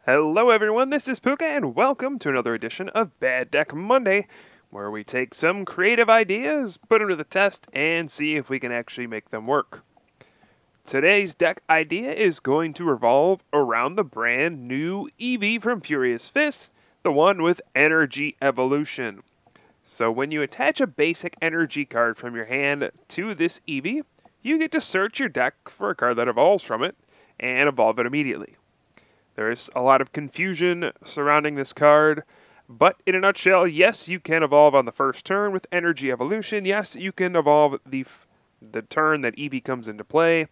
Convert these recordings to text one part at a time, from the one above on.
Hello everyone, this is Pooka and welcome to another edition of Bad Deck Monday, where we take some creative ideas, put them to the test, and see if we can actually make them work. Today's deck idea is going to revolve around the brand new Eevee from Furious Fists, the one with Energy Evolution. So when you attach a basic energy card from your hand to this Eevee, you get to search your deck for a card that evolves from it, and evolve it immediately. There's a lot of confusion surrounding this card, but in a nutshell, yes, you can evolve on the first turn with Energy Evolution. Yes, you can evolve the turn that Eevee comes into play.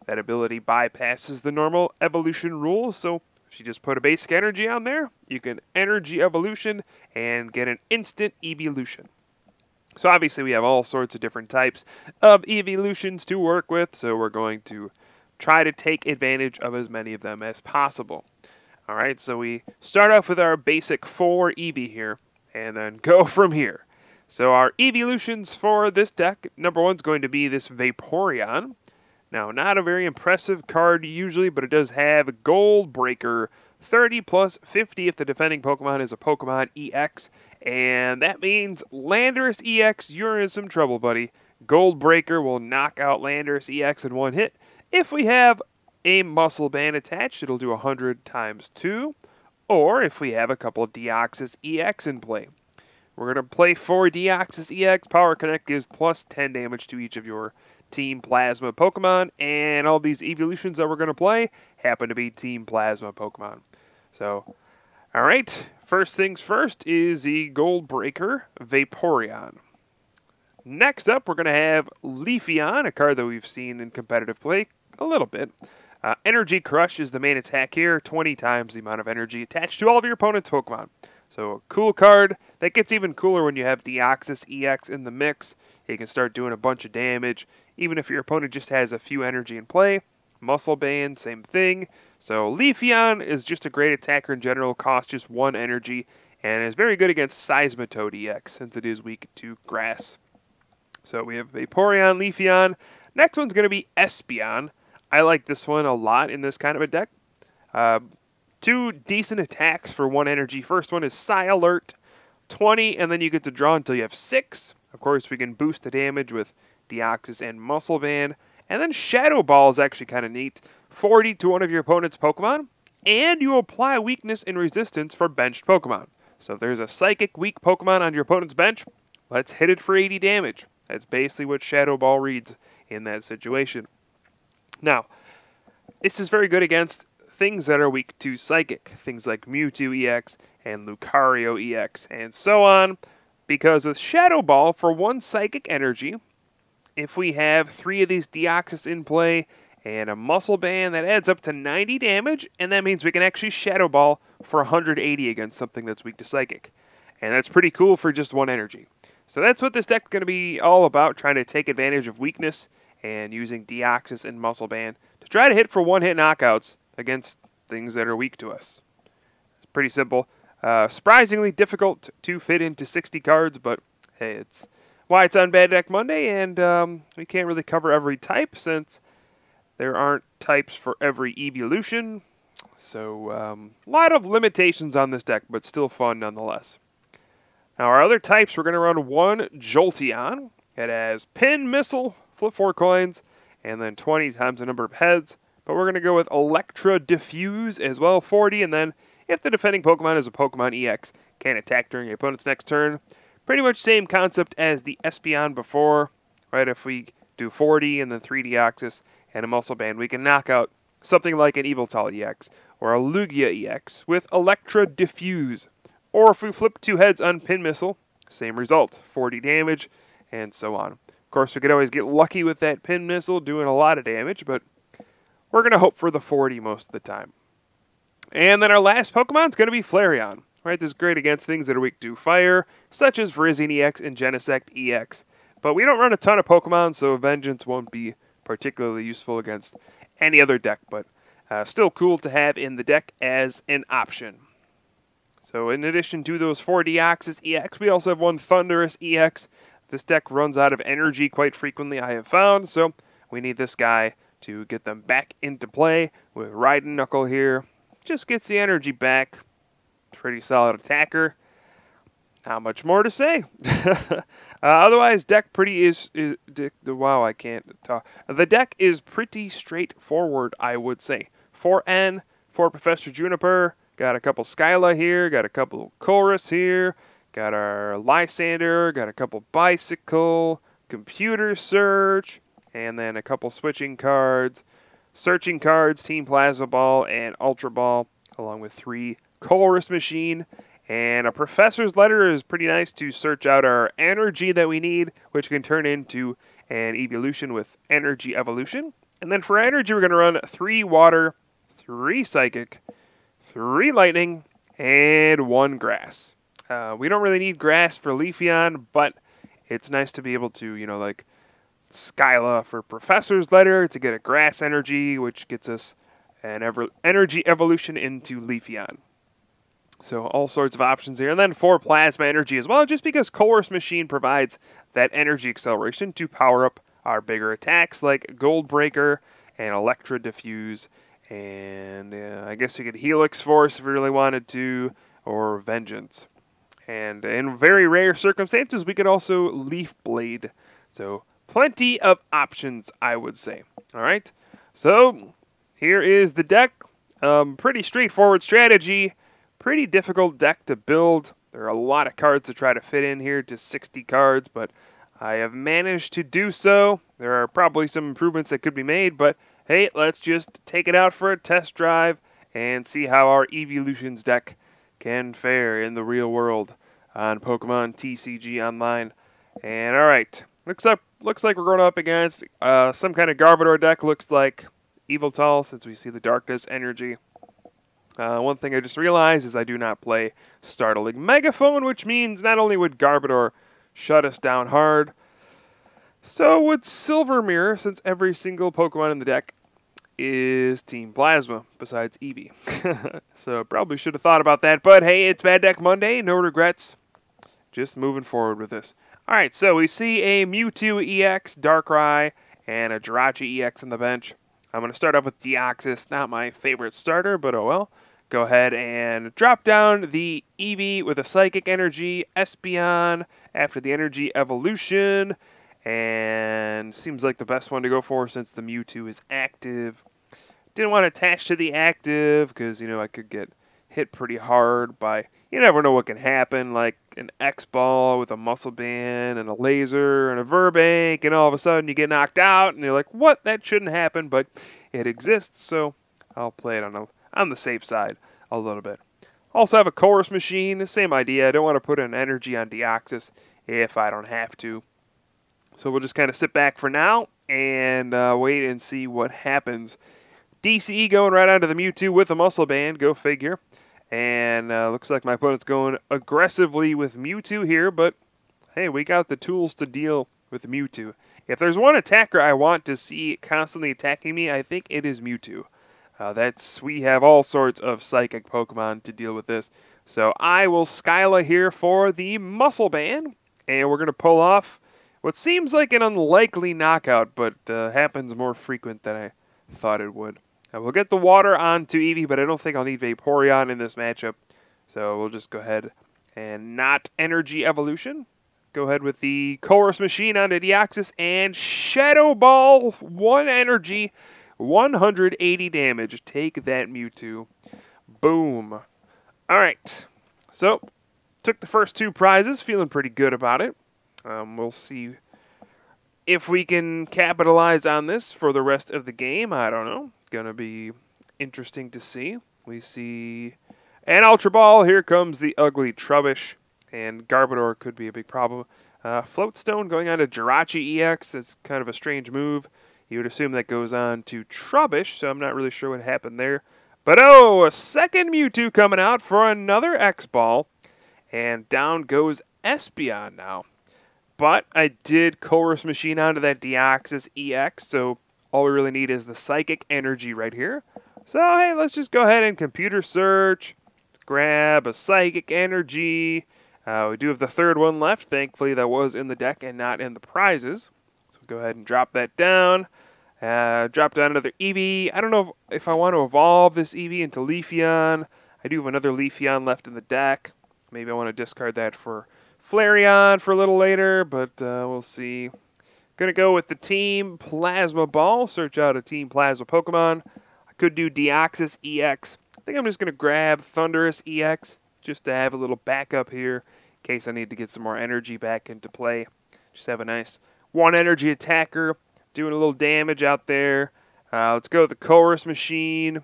That ability bypasses the normal evolution rules, so if you just put a basic energy on there, you can Energy Evolution and get an instant Eeveelution. So obviously we have all sorts of different types of Eeveelutions to work with, so we're going to try to take advantage of as many of them as possible. Alright, so we start off with our basic 4 Eevee here, and then go from here. So our Eeveelutions for this deck, number 1 is going to be this Vaporeon. Now, not a very impressive card usually, but it does have Gold Breaker, 30 plus 50 if the defending Pokemon is a Pokemon EX, and that means Landorus EX, you're in some trouble, buddy. Gold Breaker will knock out Landorus EX in one hit. If we have a Muscle Band attached, it'll do 100 times 2, or if we have a couple of Deoxys EX in play. We're going to play 4 Deoxys EX. Power Connect gives plus 10 damage to each of your Team Plasma Pokemon, and all these Eeveelutions that we're going to play happen to be Team Plasma Pokemon. So, alright, first things first is the Gold Breaker Vaporeon. Next up, we're going to have Leafeon, a card that we've seen in competitive play a little bit. Energy Crush is the main attack here, 20 times the amount of energy attached to all of your opponent's Pokemon. So a cool card that gets even cooler when you have Deoxys EX in the mix. You can start doing a bunch of damage, even if your opponent just has a few energy in play. Muscle Band, same thing. So Leafeon is just a great attacker in general, costs just 1 energy, and is very good against Seismitoad EX, since it is weak to grass. So we have Vaporeon, Leafeon. Next one's going to be Espeon. I like this one a lot in this kind of a deck. 2 decent attacks for 1 energy. First one is Psy Alert, 20, and then you get to draw until you have 6. Of course, we can boost the damage with Deoxys and Muscle Band. And then Shadow Ball is actually kind of neat. 40 to one of your opponent's Pokemon, and you apply weakness and resistance for benched Pokemon. So if there's a Psychic weak Pokemon on your opponent's bench, let's hit it for 80 damage. That's basically what Shadow Ball reads in that situation. Now, this is very good against things that are weak to Psychic, things like Mewtwo EX and Lucario EX and so on, because with Shadow Ball, for 1 Psychic energy, if we have 3 of these Deoxys in play and a Muscle Band, that adds up to 90 damage, and that means we can actually Shadow Ball for 180 against something that's weak to Psychic. And that's pretty cool for just 1 energy. So that's what this deck is going to be all about, trying to take advantage of weakness and using Deoxys and Muscle Band to try to hit for 1-hit knockouts against things that are weak to us. It's pretty simple. Surprisingly difficult to fit into 60 cards, but hey, it's why it's on Bad Deck Monday, and we can't really cover every type since there aren't types for every Eeveelution. So a lot of limitations on this deck, but still fun nonetheless. Now our other types, we're going to run 1 Jolteon. It has Pin Missile, flip 4 coins, and then 20 times the number of heads. But we're going to go with Electra Diffuse as well, 40, and then if the defending Pokemon is a Pokemon EX, can't attack during your opponent's next turn. Pretty much same concept as the Espeon before, right? If we do 40 and then 3 Deoxys and a Muscle Band, we can knock out something like an Yveltal EX or a Lugia EX with Electra Diffuse. Or if we flip 2 heads on Pin Missile, same result, 40 damage, and so on. Of course, we could always get lucky with that Pin Missile doing a lot of damage, but we're going to hope for the 40 most of the time. And then our last Pokemon is going to be Flareon. Right, this is great against things that are weak to fire, such as Virizion EX and Genesect EX. But we don't run a ton of Pokemon, so Vengeance won't be particularly useful against any other deck, but still cool to have in the deck as an option. So in addition to those 4 Deoxys EX, we also have 1 Thundurus EX. This deck runs out of energy quite frequently, I have found, so we need this guy to get them back into play with Ride and Knuckle here. just gets the energy back. Pretty solid attacker. Not much more to say. Otherwise, deck wow, I can't talk. The deck is pretty straightforward, I would say. 4N for Professor Juniper. Got a couple Skyla here. Got a couple Chorus here. Got our Lysander. Got a couple Bicycle. Computer Search. And then a couple switching cards. Searching cards, Team Plasma Ball, and Ultra Ball. Along with 3 Chorus Machine. And a Professor's Letter is pretty nice to search out our energy that we need, which can turn into an Eeveelution with Energy Evolution. And then for energy, we're going to run 3 Water, 3 Psychic, 3 Lightning, and 1 Grass. We don't really need Grass for Leafeon, but it's nice to be able to, like Skyla for Professor's Letter to get a Grass energy, which gets us an Energy Evolution into Leafeon. So all sorts of options here. And then 4 Plasma Energy as well, just because Chorus Machine provides that energy acceleration to power up our bigger attacks like Gold Breaker and Electra Diffuse. And I guess you could Helix Force if we really wanted to, or Vengeance. And in very rare circumstances, we could also Leaf Blade. So plenty of options, I would say. All right. So here is the deck. Pretty straightforward strategy. Pretty difficult deck to build. There are a lot of cards to try to fit in here to 60 cards, but I have managed to do so. There are probably some improvements that could be made, but hey, let's just take it out for a test drive and see how our Eeveelutions deck can fare in the real world on Pokemon TCG Online. And alright, looks like we're going up against some kind of Garbodor deck. Looks like Yveltal, since we see the Darkness energy. One thing I just realized is I do not play Startling Megaphone, which means not only would Garbodor shut us down hard, so would Silver Mirror, since every single Pokemon in the deck is Team Plasma, besides Eevee. So probably should have thought about that, but hey, it's Bad Deck Monday, no regrets. Just moving forward with this. Alright, so we see a Mewtwo EX, Darkrai, and a Jirachi EX on the bench. I'm going to start off with Deoxys, not my favorite starter, but oh well. Go ahead and drop down the Eevee with a Psychic Energy, Espeon after the Energy Evolution, and seems like the best one to go for since the Mewtwo is active. Didn't want to attach to the active because, I could get hit pretty hard by, you never know what can happen, like an X-Ball with a Muscle Band and a Laser and a Verbank, and all of a sudden you get knocked out, and you're like, what? That shouldn't happen, but it exists, so I'll play it on the safe side a little bit. Also have a Chorus Machine, same idea. I don't want to put an energy on Deoxys if I don't have to. So we'll just kind of sit back for now and wait and see what happens. DCE going right onto the Mewtwo with a Muscle Band, go figure. And looks like my opponent's going aggressively with Mewtwo here, but hey, we got the tools to deal with Mewtwo. If there's one attacker I want to see constantly attacking me, I think it is Mewtwo. We have all sorts of psychic Pokemon to deal with this. So I will Skyla here for the Muscle Band, and we're going to pull off what seems like an unlikely knockout, but happens more frequent than I thought it would. We'll get the water onto Eevee, but I don't think I'll need Vaporeon in this matchup. So we'll just go ahead and not Energy Evolution. Go ahead with the Chorus Machine onto Deoxys and Shadow Ball, 1 energy, 180 damage. Take that, Mewtwo. Boom. Alright. So, took the first 2 prizes, feeling pretty good about it. We'll see if we can capitalize on this for the rest of the game. I don't know. Gonna be interesting to see. We see an Ultra Ball. Here comes the ugly Trubbish, and Garbodor could be a big problem. Floatstone going on to Jirachi EX. That's kind of a strange move. You would assume that goes on to Trubbish, so I'm not really sure what happened there. But oh, a second Mewtwo coming out for another X-Ball, and down goes Espeon now. But I did Chorus Machine onto that Deoxys EX, so all we really need is the Psychic Energy right here. So, hey, let's just go ahead and Computer Search, grab a Psychic Energy. We do have the third one left. Thankfully, that was in the deck and not in the prizes. So go ahead and drop that down. Drop down another Eevee. I don't know if I want to evolve this Eevee into Leafeon. I do have another Leafeon left in the deck. Maybe I want to discard that for Flareon for a little later, but we'll see. Gonna go with the Team Plasma Ball. Search out a Team Plasma Pokemon. I could do Deoxys EX. I think I'm just gonna grab Thundurus EX just to have a little backup here in case I need to get some more energy back into play. Just have a nice one energy attacker doing a little damage out there. Let's go with the Chorus Machine.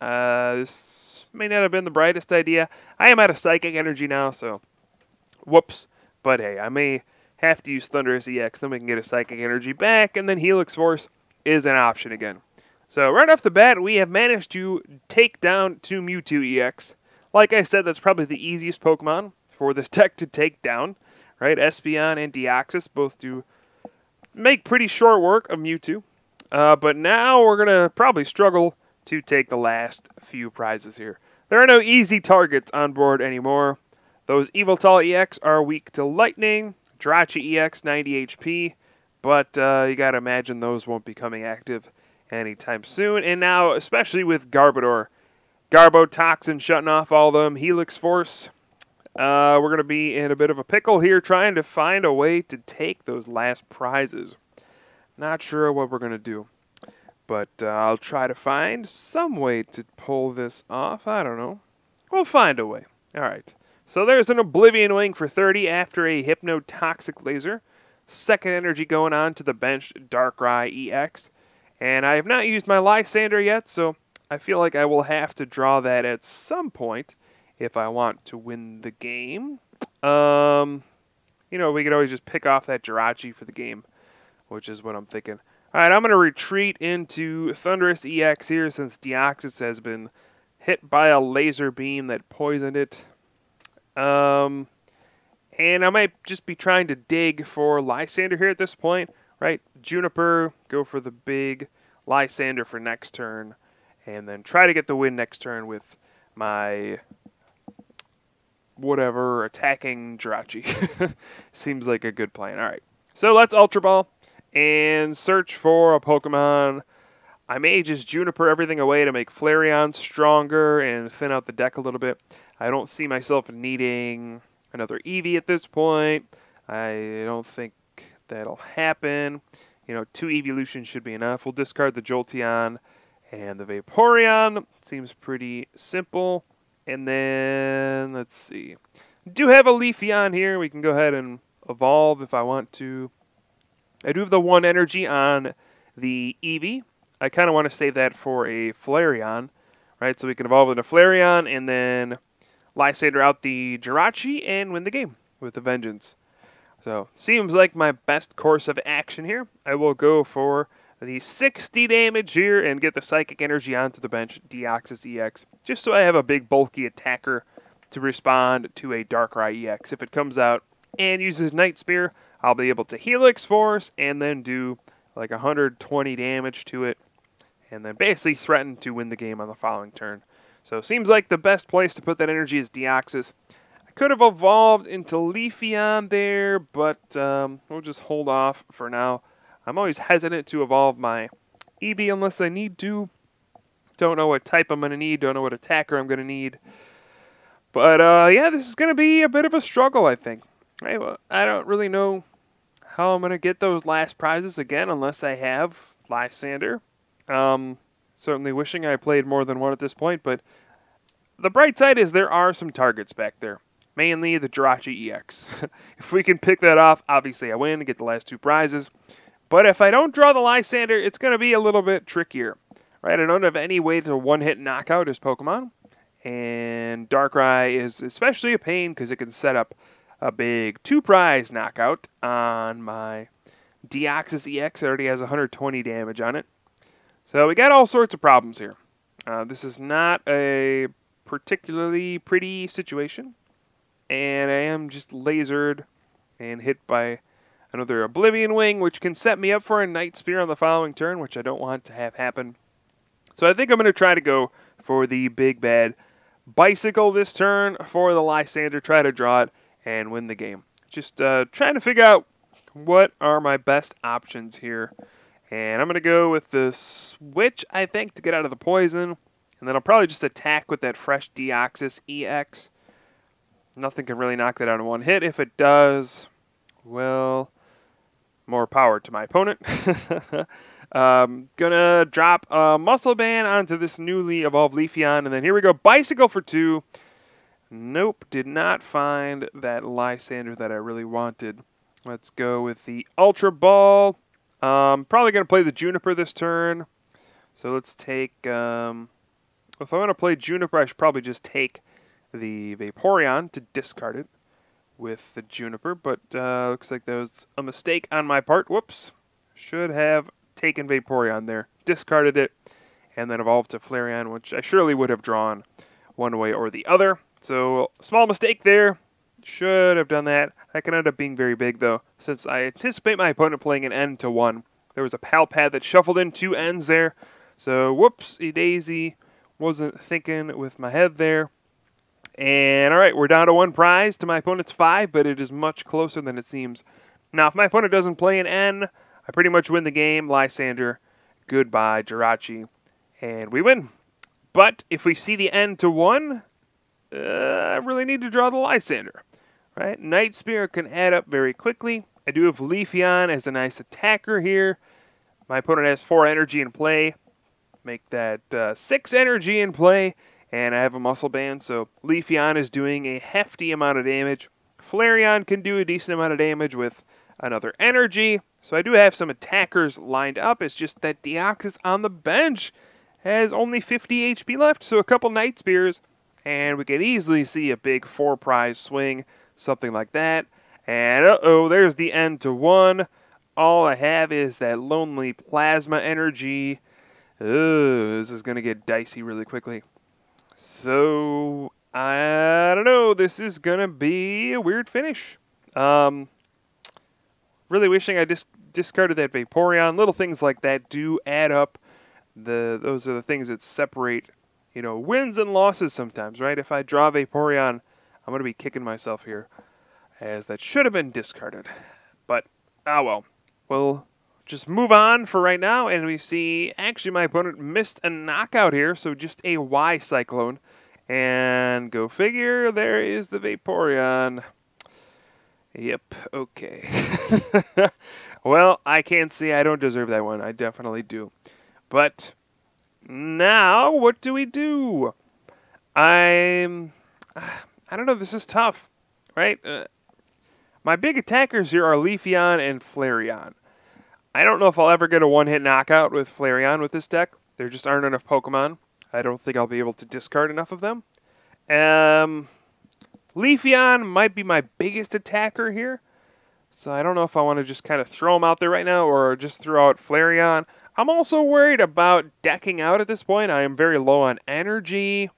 This may not have been the brightest idea. I am out of Psychic Energy now, so whoops. But hey, I may have to use Thundurus EX, then we can get a Psychic Energy back, and then Helix Force is an option again. So right off the bat, we have managed to take down 2 Mewtwo EX. Like I said, that's probably the easiest Pokemon for this deck to take down. Right, Espeon and Deoxys both do make pretty short work of Mewtwo. But now we're going to probably struggle to take the last few prizes here. There are no easy targets on board anymore. Those Eeveelutions EX are weak to Lightning. Jirachi EX, 90 HP. But you got to imagine those won't be coming active anytime soon. And now, especially with Garbodor, Garbotoxin shutting off all of them. Helix Force. We're going to be in a bit of a pickle here trying to find a way to take those last prizes. Not sure what we're going to do. But I'll try to find some way to pull this off. I don't know. We'll find a way. All right. So there's an Oblivion Wing for 30 after a Hypnotoxic Laser. Second energy going on to the bench Darkrai EX. And I have not used my Lysander yet, so I feel like I will have to draw that at some point if I want to win the game. You know, we could always just pick off that Jirachi for the game, which is what I'm thinking. All right, I'm going to retreat into Thundurus EX here since Deoxys has been hit by a laser beam that poisoned it. And I might just be trying to dig for Lysander here at this point, right? Juniper, go for the big Lysander for next turn, and then try to get the win next turn with my whatever attacking Jirachi. Seems like a good plan. All right, so let's Ultra Ball and search for a Pokemon. I may just Juniper everything away to make Flareon stronger and thin out the deck a little bit. I don't see myself needing another Eevee at this point. I don't think that'll happen. You know, 2 Eeveelutions should be enough. We'll discard the Jolteon and the Vaporeon. Seems pretty simple. And then, let's see. Do have a Leafeon here. We can go ahead and evolve if I want to. I do have the 1 energy on the Eevee. I kind of want to save that for a Flareon, right? So we can evolve into Flareon and then Lysander out the Jirachi and win the game with a vengeance. So, seems like my best course of action here. I will go for the 60 damage here and get the Psychic Energy onto the bench, Deoxys EX, just so I have a big bulky attacker to respond to a Darkrai EX. If it comes out and uses Night Spear, I'll be able to Helix Force and then do like 120 damage to it and then basically threaten to win the game on the following turn. So, seems like the best place to put that energy is Deoxys. I could have evolved into Leafeon there, but we'll just hold off for now. I'm always hesitant to evolve my Eevee unless I need to. Don't know what type I'm going to need. Don't know what attacker I'm going to need. But, yeah, this is going to be a bit of a struggle, I think. Right? Well, I don't really know how I'm going to get those last prizes again unless I have Lysander. Certainly wishing I played more than one at this point, but the bright side is there are some targets back there. Mainly the Jirachi EX. If we can pick that off, obviously I win and get the last 2 prizes. But if I don't draw the Lysander, it's going to be a little bit trickier. Right? I don't have any way to one-hit knockout his Pokemon. And Darkrai is especially a pain because it can set up a big 2-prize knockout on my Deoxys EX. It already has 120 damage on it. So we got all sorts of problems here. This is not a particularly pretty situation. And I am just lasered and hit by another Oblivion Wing, which can set me up for a Night Spear on the following turn, which I don't want to have happen. So I think I'm going to try to go for the big bad Bicycle this turn for the Lysander, try to draw it, and win the game. Just trying to figure out what are my best options here. And I'm going to go with the switch, I think, to get out of the poison. And then I'll probably just attack with that fresh Deoxys EX. Nothing can really knock that out in one hit. If it does, well, more power to my opponent. Gonna drop a Muscle Band onto this newly evolved Leafeon. And then here we go, Bicycle for 2. Nope, did not find that Lysander that I really wanted. Let's go with the Ultra Ball. Probably going to play the Juniper this turn. So let's take... if I want to play Juniper, I should probably just take the Vaporeon to discard it with the Juniper. But looks like that was a mistake on my part. Whoops. Should have taken Vaporeon there. Discarded it. And then evolved to Flareon, which I surely would have drawn one way or the other. So, small mistake there. Should have done that. That can end up being very big, though, since I anticipate my opponent playing an N to 1. There was a Pal Pad that shuffled in 2 N's there. So, whoopsie daisy. Wasn't thinking with my head there. And, alright, we're down to 1 prize to my opponent's 5, but it is much closer than it seems. Now, if my opponent doesn't play an N, I pretty much win the game. Lysander, goodbye, Jirachi, and we win. But if we see the N to 1, I really need to draw the Lysander. Right? Night Spear can add up very quickly. I do have Leafeon as a nice attacker here. My opponent has 4 energy in play. Make that 6 energy in play. And I have a Muscle Band, so Leafeon is doing a hefty amount of damage. Flareon can do a decent amount of damage with another energy. So I do have some attackers lined up. It's just that Deoxys on the bench has only 50 HP left. So a couple Night Spears, and we could easily see a big 4 prize swing. Something like that. And uh-oh, there's the N to 1. All I have is that lonely Plasma energy. This is going to get dicey really quickly. So, I don't know. This is going to be a weird finish. Really wishing I discarded that Vaporeon. Little things like that do add up. Those are the things that separate, wins and losses sometimes, right? If I draw Vaporeon, I'm going to be kicking myself here, as that should have been discarded. But, well. We'll just move on for right now, and we see, actually, my opponent missed a knockout here, so just a Y Cyclone. And go figure, there is the Vaporeon. Yep, okay. Well, I can't say I don't deserve that one. I definitely do. But now, what do we do? I don't know, this is tough, right? My big attackers here are Leafeon and Flareon. I don't know if I'll ever get a one-hit knockout with Flareon with this deck. There just aren't enough Pokemon. I don't think I'll be able to discard enough of them. Leafeon might be my biggest attacker here. So I don't know if I want to just kind of throw him out there right now or just throw out Flareon. I'm also worried about decking out at this point. I am very low on energy.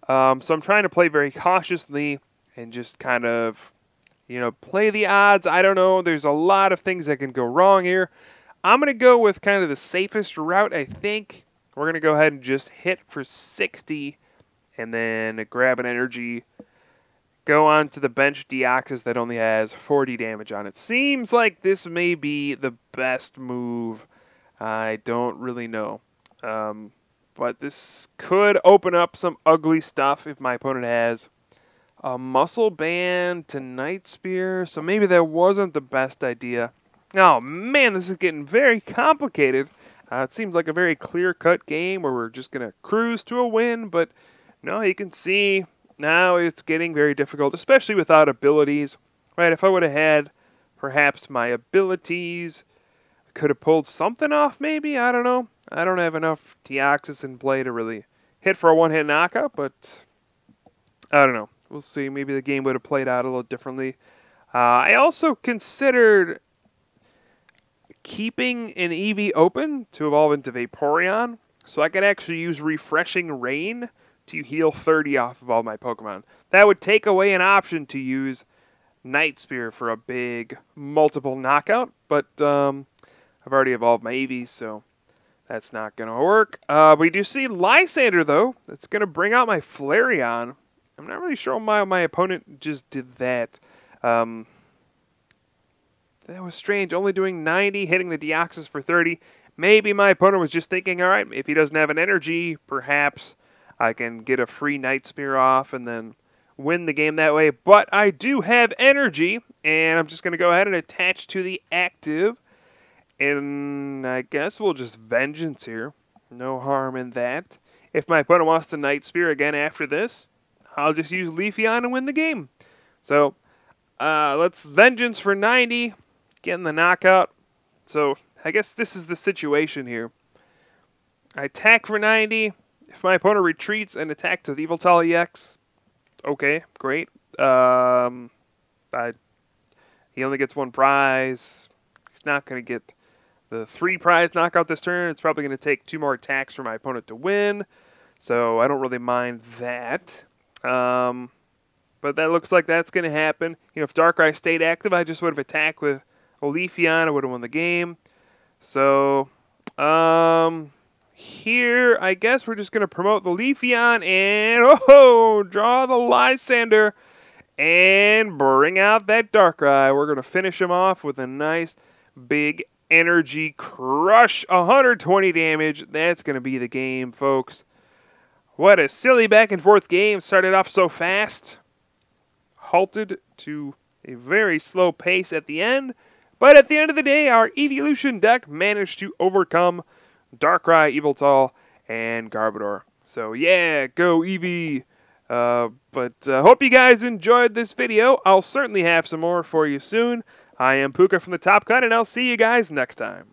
So I'm trying to play very cautiously and just kind of, play the odds. I don't know. There's a lot of things that can go wrong here. I'm going to go with kind of the safest route, I think. We're going to go ahead and just hit for 60 and then grab an energy. Go on to the bench Deoxys that only has 40 damage on it. Seems like this may be the best move. I don't really know. But this could open up some ugly stuff if my opponent has a Muscle Band to Night Spear. So maybe that wasn't the best idea. Oh man, this is getting very complicated. It seems like a very clear-cut game where we're just going to cruise to a win. But no, you can see now it's getting very difficult, especially without abilities. Right, if I would have had perhaps my abilities, I could have pulled something off maybe. I don't know. I don't have enough Deoxys in play to really hit for a one-hit knockout, but I don't know. We'll see. Maybe the game would have played out a little differently. I also considered keeping an Eevee open to evolve into Vaporeon, so I could actually use Refreshing Rain to heal 30 off of all my Pokemon. That would take away an option to use Night Spear for a big multiple knockout, but I've already evolved my Eevee, so that's not going to work. We do see Lysander, though. That's going to bring out my Flareon. I'm not really sure why my opponent just did that. That was strange. Only doing 90, hitting the Deoxys for 30. maybe my opponent was just thinking, all right, if he doesn't have an energy, perhaps I can get a free Night Spear off and then win the game that way. But I do have energy, and I'm just going to go ahead and attach to the active. And I guess we'll just Vengeance here. No harm in that. If my opponent wants to Night Spear again after this, I'll just use Leafeon and win the game. So let's Vengeance for 90, getting the knockout. So I guess this is the situation here. I attack for 90. If my opponent retreats and attacks with Eeveelutions EX, okay, great. He only gets 1 prize. He's not going to get the 3 prize knockout this turn. It's probably going to take 2 more attacks for my opponent to win. So I don't really mind that. But that looks like that's going to happen. You know, if Darkrai stayed active, I just would have attacked with Leafeon. I would have won the game. So, here, I guess we're just going to promote the Leafeon and, draw the Lysander and bring out that Darkrai. We're going to finish him off with a nice big energy crush. 120 damage. That's going to be the game, folks. What a silly back and forth game. Started off so fast. Halted to a very slow pace at the end. But at the end of the day, our Eeveelution deck managed to overcome Darkrai, Eeveelutions, and Garbodor. So yeah, go Eevee. Hope you guys enjoyed this video. I'll certainly have some more for you soon. I am Pooka from the Top Cut, and I'll see you guys next time.